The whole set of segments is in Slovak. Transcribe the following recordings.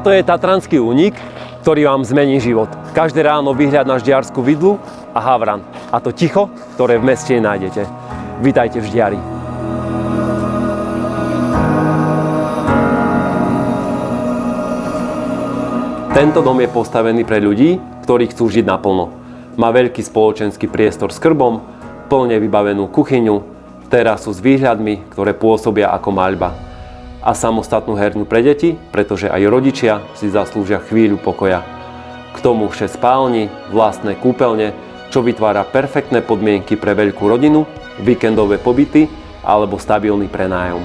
Toto je Tatranský únik, ktorý vám zmení život. Každé ráno vyhľad na Ždiarsku vidlu a Havran. A to ticho, ktoré v meste nájdete. Vítajte v Ždiari. Tento dom je postavený pre ľudí, ktorí chcú žiť naplno. Má veľký spoločenský priestor s krbom, plne vybavenú kuchyňu, terasu s výhľadmi, ktoré pôsobia ako maľba. A samostatnú herňu pre deti, pretože aj rodičia si zaslúžia chvíľu pokoja. K tomu 6 spálni, vlastné kúpeľne, čo vytvára perfektné podmienky pre veľkú rodinu, víkendové pobyty alebo stabilný prenájom.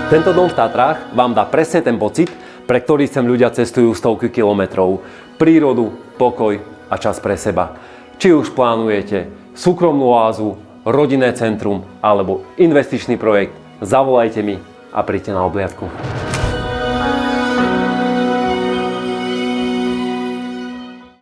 Tento dom v Tatrách vám dá presne ten pocit, pre ktorý sem ľudia cestujú stovky kilometrov. Prírodu, pokoj a čas pre seba. Či už plánujete súkromnú oázu, rodinné centrum alebo investičný projekt, zavolajte mi a príďte na obhliadku.